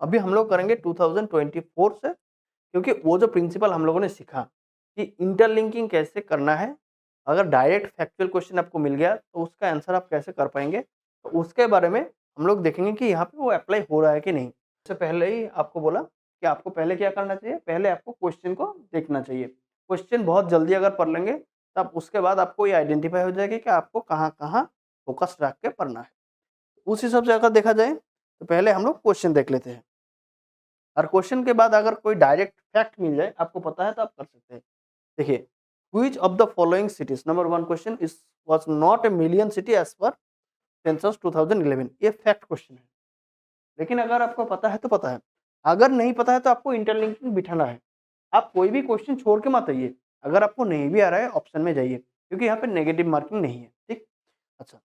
अभी हम लोग करेंगे 2024 से, क्योंकि वो जो प्रिंसिपल हम लोगों ने सीखा कि इंटरलिंकिंग कैसे करना है, अगर डायरेक्ट फैक्चुअल क्वेश्चन आपको मिल गया तो उसका आंसर आप कैसे कर पाएँगे, तो उसके बारे में हम लोग देखेंगे कि यहाँ पे वो अप्लाई हो रहा है कि नहीं। उससे पहले ही आपको बोला कि आपको पहले क्या करना चाहिए, पहले आपको क्वेश्चन को देखना चाहिए। क्वेश्चन बहुत जल्दी अगर पढ़ लेंगे, तब उसके बाद आपको ये आइडेंटिफ़ाई हो जाएगा कि आपको कहाँ-कहाँ फ़ोकस रख के पढ़ना है। उस हिसाब से अगर देखा जाए, तो पहले हम लोग क्वेश्चन देख लेते हैं। और क्वेश्चन के बाद अगर कोई डायरेक्ट फैक्ट मिल जाए, आपको पता है तो आप कर सकते हैं। देखिए, which of the following cities, number 1 question is was not a million city as per census 2011, ये फैक्ट क्वेश्चन है। लेकिन अगर आपको पता है तो पता है, अगर नहीं पता है तो आपको इंटरलिंकिंग बिठाना है। आप कोई भी क्वेश्चन छोड़ के मत आइए। अगर आपको नहीं भी आ रहा है, ऑप्शन में जाइए, क्योंकि यहाँ पे नेगेटिव मार्किंग नहीं है, ठीक? अच्छा,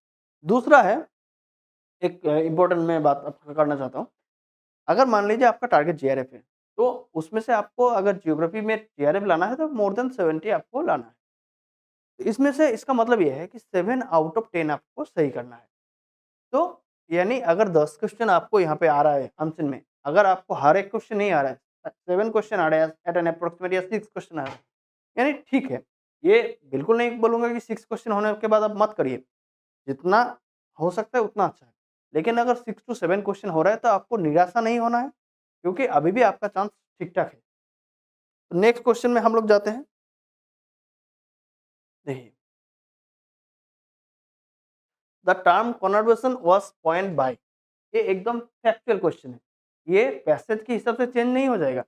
दूसरा है, एक इम्पोर्टेंट मैं बात आपसे करना चाहता हूँ। अगर मान लीजिए आपका टारगेट जीआरएफ है, तो उसमें से आपको अगर ज्योग्राफी में जीआरएफ लाना है तो मोर देन 70 आपको लाना है। तो इसमें से इसका मतलब ये है कि 7 आउट ऑफ 10 आपको सही करना है। तो यानी अगर 10 क्वेश्चन आपको यहाँ पे आ रहा है आंसर में, अगर आपको हर एक क्वेश्चन नहीं आ रहा है, 7 क्वेश्चन आ रहे हैं एट एन अप्रॉक्सिमेट, या 6 क्वेश्चन आ रहे हैं, यानी ठीक है। ये बिल्कुल नहीं बोलूँगा कि 6 क्वेश्चन होने के बाद आप मत करिए। जितना हो सकता है उतना अच्छा है। लेकिन अगर 6 टू 7 क्वेश्चन हो रहा है तो आपको निराशा नहीं होना है, क्योंकि अभी भी आपका चांस ठीक-ठाक है। तो नेक्स्ट क्वेश्चन में हम लोग जाते हैं। देखिए, the term conversation was coined bye, ये एकदम फैक्चुअल क्वेश्चन है। ये पैसेज के हिसाब से चेंज नहीं हो जाएगा।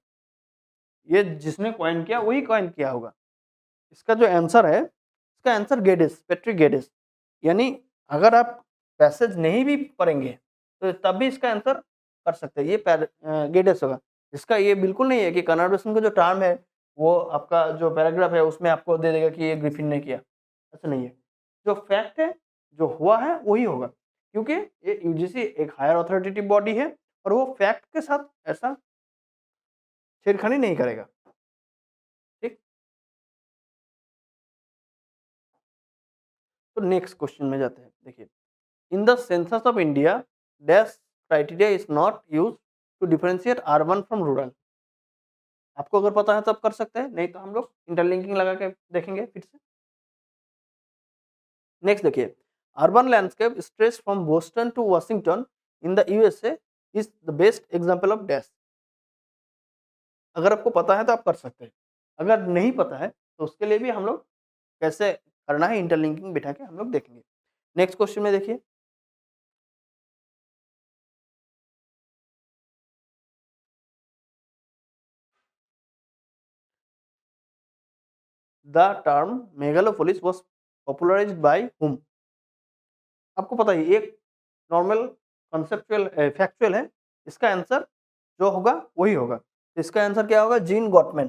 ये जिसने कॉइन किया वही कॉइन किया होगा। इसका जो आंसर है, इसका आंसर गेडिस, पैट्रिक गेडिस। यानी अगर आप पैसेज नहीं भी पढ़ेंगे, तो तब भी इसका आंसर कर सकते हैं। ये गेडिस होगा। इसका ये बिल्कुल नहीं है कि कन्वर्सेशन का जो टर्म है, वो आपका जो पैराग्राफ है उसमें आपको दे देगा कि ये ग्रिफिन ने किया। ऐसा नहीं है। जो फैक्ट है, जो हुआ है वही होगा। क्योंकि ये यूजीसी एक हायर अथॉरिटेटिव बॉडी है, और वो फैक्ट के साथ ऐसा छेड़खानी नहीं करेगा। ठीक? तो नेक्स्ट क्वेश्चन में जाते हैं। देखिए, in the census of India dash criteria is not used to differentiate urban from rural. आपको अगर पता है तो आप कर सकते हैं, नहीं तो हम लोग इंटरलिंकिंग लगा के देखेंगे फिर से। नेक्स्ट देखिए, urban landscape stretch from Boston to Washington in the USA is the best example of dash. अगर आपको पता है तो आप कर सकते हैं, अगर नहीं पता है तो उसके लिए भी हम लोग कैसे करना है इंटरलिंकिंग बिठा के हम लोग देखेंगे। नेक्स्ट क्वेश्चन में देखिए, the term megalopolis was popularised by whom. आपको पता है, ये एक नॉर्मल कॉन्सेप्चुअल फैक्चुअल है। इसका आंसर जो होगा वही होगा। तो इसका आंसर क्या होगा? Gene Gottmann.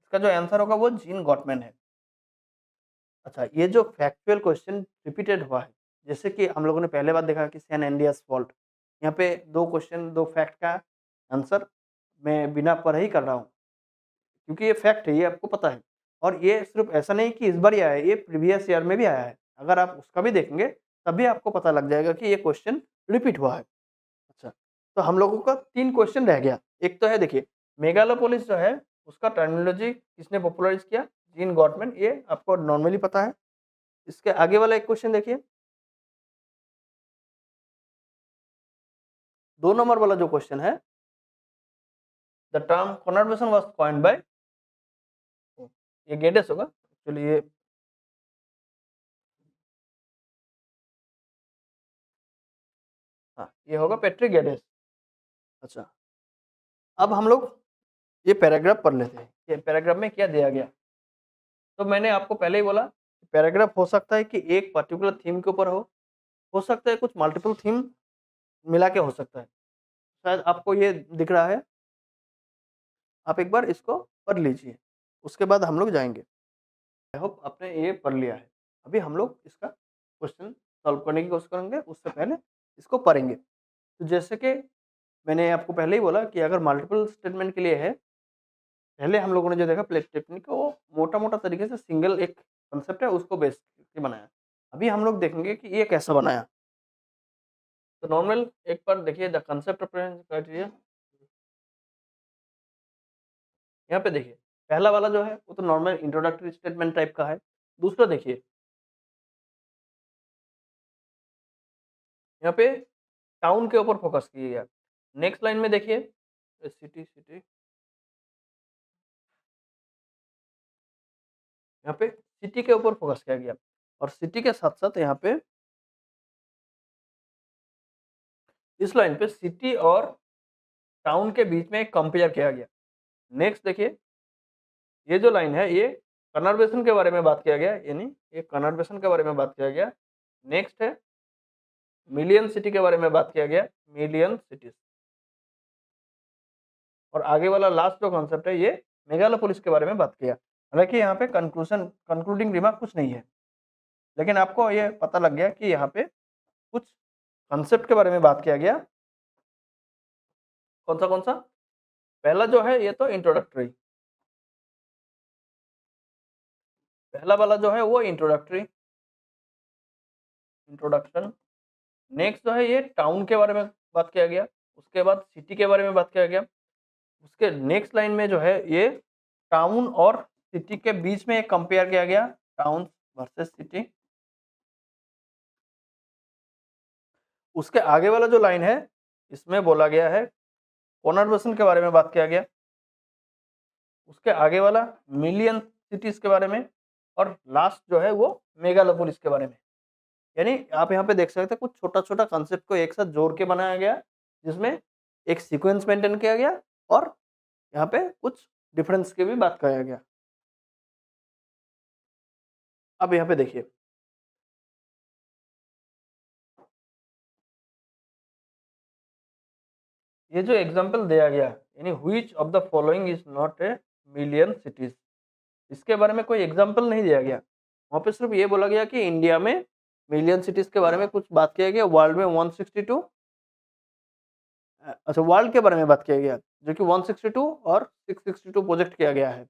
इसका जो आंसर होगा वो जीन गॉटमैन है। अच्छा, ये जो फैक्चुअल क्वेश्चन रिपीटेड हुआ है, जैसे कि हम लोगों ने पहले बार देखा कि सैन एंडियास फॉल्ट, यहाँ पे 2 क्वेश्चन 2 फैक्ट का आंसर मैं बिना पढ़े ही कर रहा हूँ, क्योंकि ये फैक्ट है, ये आपको पता है। और ये सिर्फ ऐसा नहीं कि इस बार ही आया है, ये प्रीवियस ईयर में भी आया है। अगर आप उसका भी देखेंगे, तभी आपको पता लग जाएगा कि ये क्वेश्चन रिपीट हुआ है। अच्छा, तो हम लोगों का 3 क्वेश्चन रह गया। एक तो है, देखिए, मेगालोपोलिस जो है, उसका टर्मिनोलॉजी किसने पॉपुलराइज़ किया? जीन गॉटमैन, ये आपको नॉर्मली पता है। इसके आगे वाला एक क्वेश्चन देखिए, 2 नंबर वाला जो क्वेश्चन है, the term conversation was coined bye, ये गेडिस होगा। एक्चुअली ये हाँ, ये होगा पैट्रिक गेडिस। अच्छा, अब हम लोग ये पैराग्राफ पढ़ लेते हैं। ये पैराग्राफ में क्या दिया गया? तो मैंने आपको पहले ही बोला, पैराग्राफ हो सकता है कि एक पर्टिकुलर थीम के ऊपर हो सकता है कुछ मल्टीपल थीम मिला के हो सकता है। शायद आपको ये दिख रहा है, आप एक बार इसको पढ़ लीजिए, उसके बाद हम लोग जाएँगे। आई होप आपने ये पढ़ लिया है। अभी हम लोग इसका क्वेश्चन सॉल्व करने की कोशिश करेंगे, उससे पहले इसको पढ़ेंगे। तो जैसे कि मैंने आपको पहले ही बोला कि अगर मल्टीपल स्टेटमेंट के लिए है, पहले हम लोगों ने जो देखा प्लेट टेक्निक, वो मोटा-मोटा तरीके से सिंगल एक कांसेप्ट है, उसको बेस करके बनाया। अभी हम लोग देखेंगे कि ये कैसा बनाया। तो नॉर्मल एक बार देखिए the concept of preference criteria, यहाँ पे देखिए पहला वाला जो है वो तो नॉर्मल इंट्रोडक्टरी स्टेटमेंट टाइप का है। दूसरा देखिए यहाँ पे टाउन के ऊपर फोकस किया गया। नेक्स्ट लाइन में देखिए सिटी सिटी, यहाँ पे सिटी के ऊपर फोकस किया गया और सिटी के साथ साथ यहाँ पे इस लाइन पे सिटी और टाउन के बीच में कंपेयर किया गया। नेक्स्ट देखिए ये जो लाइन है ये कन्वर्सेशन के बारे में बात किया गया, यानी ये कन्वर्सेशन के बारे में बात किया गया। नेक्स्ट है मिलियन सिटी के बारे में बात किया गया, मिलियन सिटीज। और आगे वाला लास्ट जो कॉन्सेप्ट है ये मेगालोपोलिस के बारे में बात किया। हालांकि यहाँ पे कंक्लूडिंग रिमार्क कुछ नहीं है, लेकिन आपको ये पता लग गया कि यहाँ पे कुछ कॉन्सेप्ट के बारे में बात किया गया। कौन सा पहला जो है ये तो इंट्रोडक्टरी, पहला वाला जो है वो इंट्रोडक्शन। नेक्स्ट जो है ये टाउन के बारे में बात किया गया, उसके बाद सिटी के बारे में बात किया गया। उसके नेक्स्ट लाइन में जो है ये टाउन और सिटी के बीच में कंपेयर किया गया, टाउन वर्सेस सिटी। उसके आगे वाला जो लाइन है इसमें बोला गया है कॉन्वर्सेशन के बारे में बात किया गया। उसके आगे वाला मिलियन सिटीज के बारे में और लास्ट जो है वो मेगालोपोलिस के बारे में। यानी आप यहाँ पे देख सकते हैं कुछ छोटा छोटा कॉन्सेप्ट को एक साथ जोड़ के बनाया गया, जिसमें एक सीक्वेंस मेंटेन किया गया और यहाँ पे कुछ डिफरेंस की भी बात किया गया। अब यहाँ पे देखिए ये जो एग्जांपल दिया गया, यानी which of the following is not a million cities, इसके बारे में कोई एग्जांपल नहीं दिया गया। वहाँ पे सिर्फ ये बोला गया कि इंडिया में मिलियन सिटीज के बारे में कुछ बात किया गया, वर्ल्ड में 162 अच्छा वर्ल्ड के बारे में बात किया गया, जो कि 162 और 662 प्रोजेक्ट किया गया है।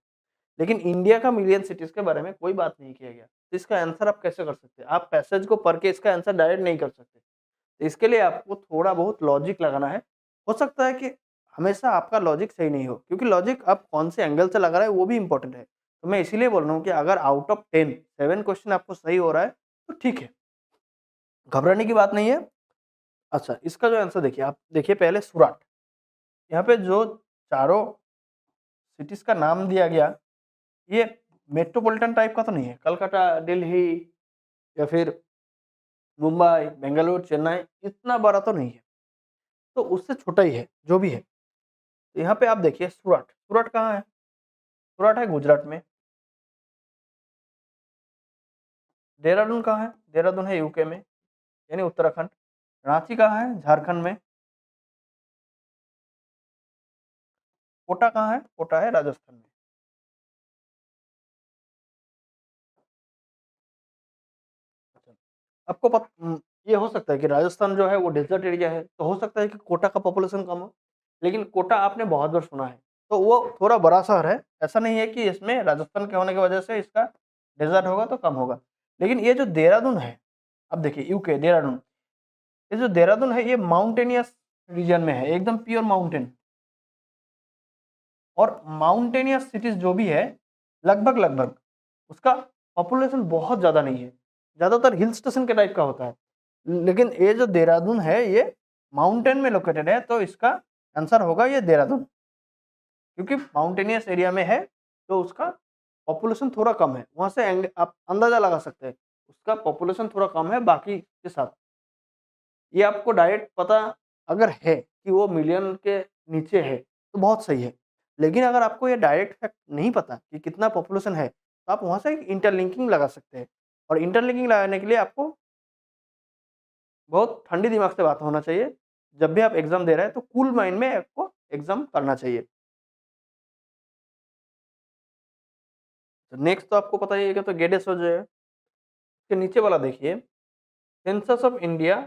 लेकिन इंडिया का मिलियन सिटीज के बारे में कोई बात नहीं किया गया। तो इसका आंसर आप कैसे कर सकते हैं? आप पैसेज को पढ़ के इसका आंसर डायरेक्ट नहीं कर सकते। तो इसके लिए आपको थोड़ा बहुत लॉजिक लगाना है। हो सकता है कि हमेशा आपका लॉजिक सही नहीं हो, क्योंकि लॉजिक आप कौन से एंगल से लगा रहे हैं वो भी इंपॉर्टेंट है। तो मैं इसीलिए बोल रहा हूँ कि अगर आउट ऑफ 10 7 क्वेश्चन आपको सही हो रहा है तो ठीक है, घबराने की बात नहीं है। अच्छा इसका जो आंसर देखिए, आप देखिए पहले सूरत, यहाँ पे जो चारों सिटीज का नाम दिया गया ये मेट्रोपॉलिटन टाइप का तो नहीं है, कलकत्ता, दिल्ली या फिर मुंबई, बेंगलुरु, चेन्नई इतना बड़ा तो नहीं है, तो उससे छोटा ही है जो भी है। तो यहाँ पे आप देखिए सूरत, सूरत कहाँ है? सूरत है गुजरात में। देहरादून कहाँ है? देहरादून है यूके में, यानी उत्तराखंड। रांची कहाँ है? झारखंड में। कोटा कहाँ है? कोटा है राजस्थान में। आपको ये हो सकता है कि राजस्थान जो है वो डेजर्ट एरिया है, तो हो सकता है कि कोटा का पॉपुलेशन कम हो, लेकिन कोटा आपने बहुत बार सुना है, तो वो थोड़ा बड़ा शहर है। ऐसा नहीं है कि इसमें राजस्थान के होने की वजह से इसका डेजर्ट होगा तो कम होगा। लेकिन ये जो देहरादून है, अब देखिए यूके देहरादून, ये जो देहरादून है ये माउंटेनियस रीजन में है, एकदम प्योर माउंटेन। और माउंटेनियस सिटीज जो भी है लगभग लगभग उसका पॉपुलेशन बहुत ज्यादा नहीं है, ज्यादातर हिल स्टेशन के टाइप का होता है। लेकिन ये जो देहरादून है ये माउंटेन में लोकेटेड है, तो इसका आंसर होगा ये देहरादून, क्योंकि माउंटेनियस एरिया में है तो उसका पॉपुलेशन थोड़ा कम है। वहां से आप अंदाजा लगा सकते हैं उसका पॉपुलेशन थोड़ा कम है बाकी के साथ। ये आपको डायरेक्ट पता अगर है कि वो मिलियन के नीचे है तो बहुत सही है, लेकिन अगर आपको ये डायरेक्ट फैक्ट नहीं पता कि कितना पॉपुलेशन है तो आप वहां से एक इंटरलिंकिंग लगा सकते हैं। और इंटरलिंकिंग लगाने के लिए आपको बहुत ठंडी दिमाग से बात होना चाहिए। जब भी आप एग्जाम दे रहे हैं तो कूल माइंड में आपको एग्जाम करना चाहिए। तो नेक्स्ट तो आपको पता ही है कि तो गेडेसो जो है उसके नीचे वाला देखिए, census of India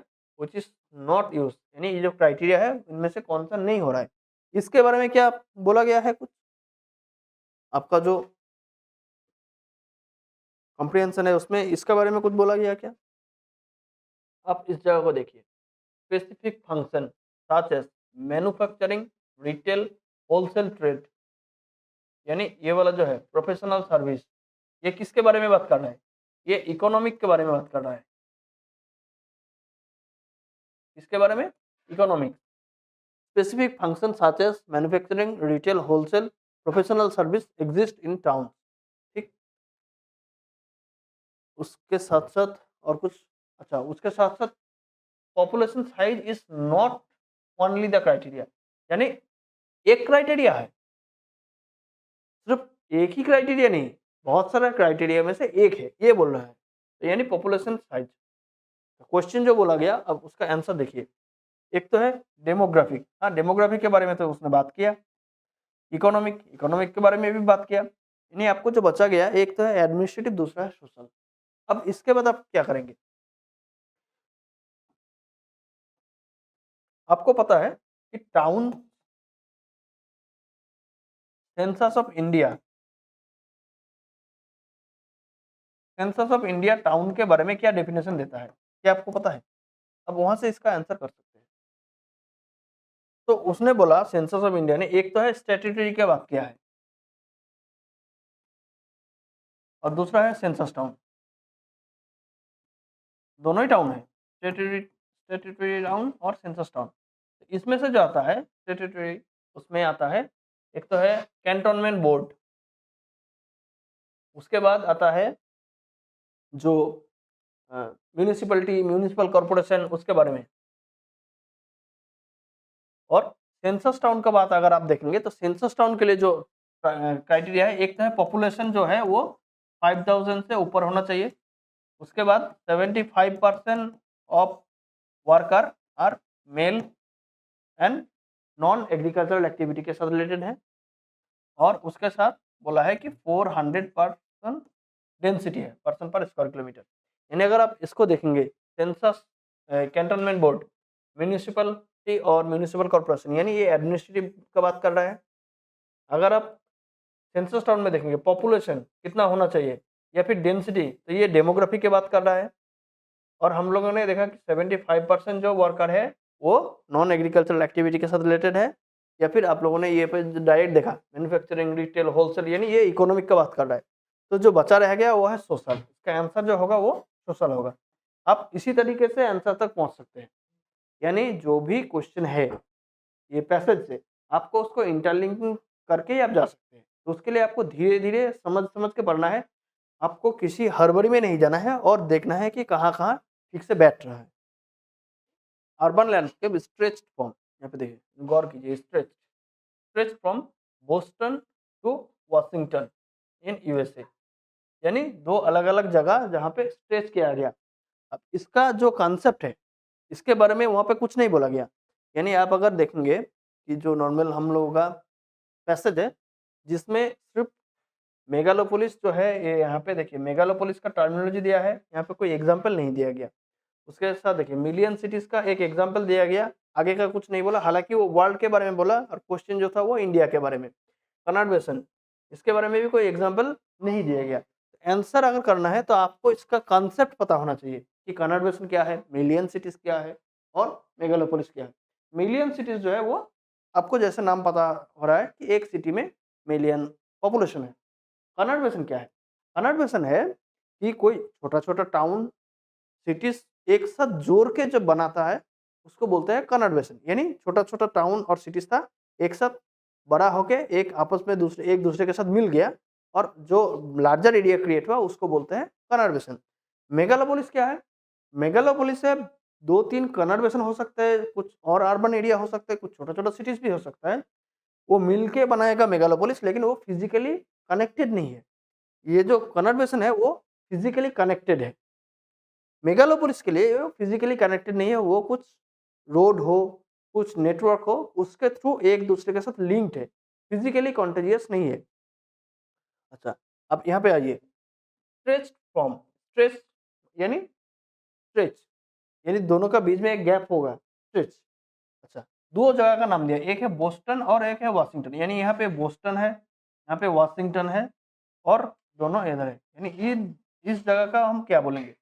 which is not use, यानी ये जो क्राइटेरिया है इनमें से कौन सा नहीं हो रहा है। इसके बारे में क्या बोला गया है? कुछ आपका जो कॉम्प्रिहेंशन है उसमें इसके बारे में कुछ बोला गया क्या? आप इस जगह को देखिए, specific function such as manufacturing, retail, wholesale trade, यानी ये वाला जो है प्रोफेशनल सर्विस, ये किसके बारे में बात कर रहा है? ये इकोनॉमिक के बारे में बात कर रहा है। किसके बारे में? Economic. Specific function such as manufacturing, retail, wholesale, professional service exist in town. ठीक, उसके साथ साथ और कुछ, अच्छा उसके साथ साथ population size is not only the criteria, यानी एक क्राइटेरिया है, सिर्फ एक ही क्राइटेरिया नहीं, बहुत सारा क्राइटेरिया में से एक है, ये बोल रहा है। तो यानी पॉपुलेशन साइज क्वेश्चन जो बोला गया, अब उसका आंसर देखिए। एक तो है डेमोग्राफिक, हाँ डेमोग्राफिक के बारे में तो उसने बात किया। इकोनॉमिक, इकोनॉमिक के बारे में भी बात किया। यानी आपको जो बचा गया, एक तो है एडमिनिस्ट्रेटिव, दूसरा है सोशल। अब इसके बाद आप क्या करेंगे? आपको पता है कि town census of India, census of India town के बारे में क्या डेफिनेशन देता है, क्या आपको पता है? अब वहां से इसका आंसर कर सकते हैं। तो उसने बोला, सेंसस ऑफ इंडिया ने एक तो है स्टैट्यूटरी की बात किया है, और दूसरा है सेंसस टाउन। दोनों ही टाउन है, स्टैट्यूटरी टाउन और सेंसस टाउन। इसमें से जो आता है स्टैट्यूटरी, उसमें आता है एक तो है कैंटोनमेंट बोर्ड, उसके बाद आता है जो म्यूनिसिपलिटी, म्यूनिसिपल कॉर्पोरेशन, उसके बारे में। और सेंसस टाउन का बात अगर आप देखेंगे तो सेंसस टाउन के लिए जो क्राइटेरिया है, एक तो है पॉपुलेशन जो है वो 5000 से ऊपर होना चाहिए, उसके बाद 75% of worker are male and non agricultural activity के साथ रिलेटेड है, और उसके साथ बोला है कि 400% डेंसिटी है पर्सन पर स्क्वायर किलोमीटर। यानी अगर आप इसको देखेंगे, सेंसस, कैंटोनमेंट बोर्ड, म्यूनिसिपलिटी और म्यूनिसिपल कॉर्पोरेशन, यानी ये एडमिनिस्ट्रेटिव का बात कर रहा है। अगर आप सेंसस टाउन में देखेंगे पॉपुलेशन कितना होना चाहिए या फिर डेंसिटी, तो ये डेमोग्राफी की बात कर रहा है। और हम लोगों ने देखा कि 75% जो वर्कर है वो नॉन एग्रीकल्चरल एक्टिविटी के साथ रिलेटेड है, या फिर आप लोगों ने ये पे डायरेक्ट देखा मैन्युफैक्चरिंग, रिटेल, होलसेल, यानी ये इकोनॉमिक का बात कर रहा है। तो जो बचा रह गया वो है सोशल, इसका आंसर जो होगा वो सोशल होगा। आप इसी तरीके से आंसर तक पहुंच सकते हैं, यानी जो भी क्वेश्चन है ये पैसेज से, आपको उसको इंटरलिंकिंग करके ही आप जा सकते हैं। तो उसके लिए आपको धीरे धीरे समझ समझ के पढ़ना है, आपको किसी हड़बड़ी में नहीं जाना है, और देखना है कि कहाँ कहाँ ठीक से बैठ रहा है। अर्बन लैंडस्केप स्ट्रेच फ्रॉम, यहाँ पे देखिए गौर कीजिए, stretch, stretch from Boston to Washington in USA, यानी दो अलग अलग जगह जहाँ पे स्ट्रेच किया गया। अब इसका जो कॉन्सेप्ट है, इसके बारे में वहाँ पे कुछ नहीं बोला गया। यानी आप अगर देखेंगे कि जो नॉर्मल हम लोगों का पैसेज है, जिसमें सिर्फ मेगालोपोलिस जो है, ये यहाँ पे देखिए मेगालोपोलिस का टर्मिनोलॉजी दिया है, यहाँ पे कोई एग्जाम्पल नहीं दिया गया। उसके साथ देखिए मिलियन सिटीज का एक एग्जाम्पल दिया गया, आगे का कुछ नहीं बोला। हालांकि वो वर्ल्ड के बारे में बोला, और क्वेश्चन जो था वो इंडिया के बारे में। कनॉट बेसन, इसके बारे में भी कोई एग्जाम्पल नहीं दिया गया। आंसर अगर करना है तो आपको इसका कॉन्सेप्ट पता होना चाहिए कि कनॉट बेसन क्या है, मिलियन सिटीज क्या है, और मेगालोपोलिस क्या है। मिलियन सिटीज जो है वो आपको जैसे नाम पता हो रहा है कि एक सिटी में मिलियन पॉपुलेशन है। कन्वर्सेशन क्या है? कन्वर्सेशन है कि कोई छोटा छोटा टाउन, सिटीज एक साथ जोड़ के जब बनाता है, उसको बोलते हैं कन्वर्सेशन। यानी छोटा छोटा टाउन और सिटीज था, एक साथ बड़ा होके एक आपस में एक दूसरे के साथ मिल गया, और जो लार्जर एरिया क्रिएट हुआ उसको बोलते हैं कन्वर्सेशन। मेगालोपोलिस क्या है? मेगालोपोलिस है दो तीन कन्वर्सेशन हो सकते हैं, कुछ और अर्बन एरिया हो सकते हैं, कुछ छोटा छोटा सिटीज भी हो सकता है, वो मिलके बनाएगा मेगालोपोलिस, लेकिन वो फिजिकली कनेक्टेड नहीं है। ये जो कन्वर्सेशन है वो फिजिकली कनेक्टेड है। मेगालोपोलिस के लिए वो फिजिकली कनेक्टेड नहीं है, वो कुछ रोड हो, कुछ नेटवर्क हो, उसके थ्रू एक दूसरे के साथ लिंक्ड है, फिजिकली कॉन्टेजियस नहीं है। अच्छा, अब यहाँ पे आइए, स्ट्रेच फ्रॉम, स्ट्रेच यानी स्ट्रेच, यानी दोनों का बीच में एक गैप होगा, स्ट्रेच। अच्छा, दो जगह का नाम दिया, एक है बोस्टन और एक है वाशिंगटन, यानी यहाँ पे बोस्टन है, यहाँ पे वाशिंगटन है, और दोनों इधर है, यानी इस जगह का हम क्या बोलेंगे?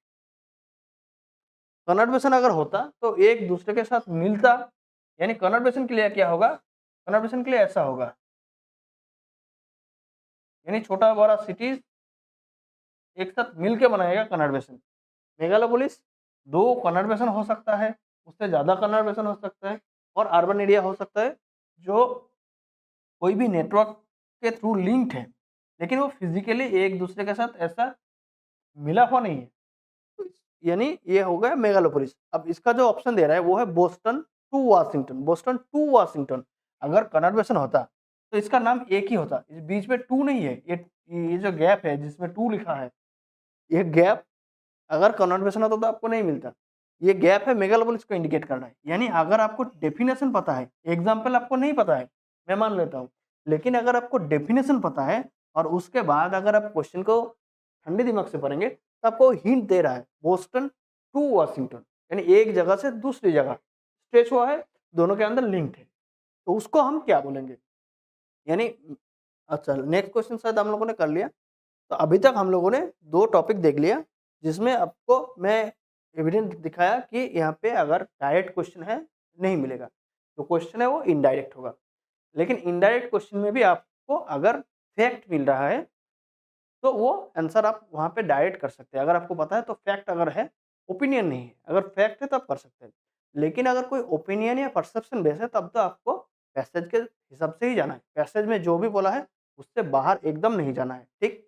कन्वर्सेशन अगर होता तो एक दूसरे के साथ मिलता, यानी कन्वर्सेशन के लिए क्या होगा, कन्वर्सेशन के लिए ऐसा होगा, यानी छोटा बड़ा सिटीज एक साथ मिलके बनाएगा कन्वर्सेशन। मेगालोपोलिस 2 कन्वर्सेशन हो सकता है, उससे ज़्यादा कन्वर्सेशन हो सकता है, और अर्बन एरिया हो सकता है जो कोई भी नेटवर्क के थ्रू लिंक्ड है, लेकिन वो फिजिकली एक दूसरे के साथ ऐसा मिला हुआ नहीं है। तो यानी ये हो गया मेगालोपोलिस। अब इसका जो ऑप्शन दे रहा है वो है Boston to Washington. Boston to Washington अगर कन्वर्सेशन होता तो इसका नाम एक ही होता, इस बीच में 2 नहीं है। ये जो गैप है जिसमें 2 लिखा है, ये गैप अगर कन्वर्सेशन होता तो आपको नहीं मिलता। ये गैप है मेगालोपोलिस को इंडिकेट करना है। यानी अगर आपको डेफिनेशन पता है, एग्जाम्पल आपको नहीं पता है, मैं मान लेता हूँ, लेकिन अगर आपको डेफिनेशन पता है और उसके बाद अगर आप क्वेश्चन को ठंडे दिमाग से पढ़ेंगे तो आपको हिंट दे रहा है बोस्टन टू वाशिंगटन, यानी एक जगह से दूसरी जगह स्ट्रेच हुआ है, दोनों के अंदर लिंक्ड है, तो उसको हम क्या बोलेंगे। यानी अच्छा, नेक्स्ट क्वेश्चन शायद हम लोगों ने कर लिया। तो अभी तक हम लोगों ने 2 टॉपिक देख लिया, जिसमें आपको मैं एविडेंट दिखाया कि यहाँ पे अगर डायरेक्ट क्वेश्चन है नहीं मिलेगा, जो क्वेश्चन है वो इनडायरेक्ट होगा। लेकिन इनडायरेक्ट क्वेश्चन में भी आपको अगर फैक्ट मिल रहा है तो वो आंसर आप वहाँ पे डायरेक्ट कर सकते हैं। अगर आपको पता है तो फैक्ट अगर है, ओपिनियन नहीं है। अगर फैक्ट है तो आप कर सकते हैं। लेकिन अगर कोई ओपिनियन या परसेप्शन बेस है तब तो आपको पैसेज के हिसाब से ही जाना है। पैसेज में जो भी बोला है उससे बाहर एकदम नहीं जाना है। ठीक?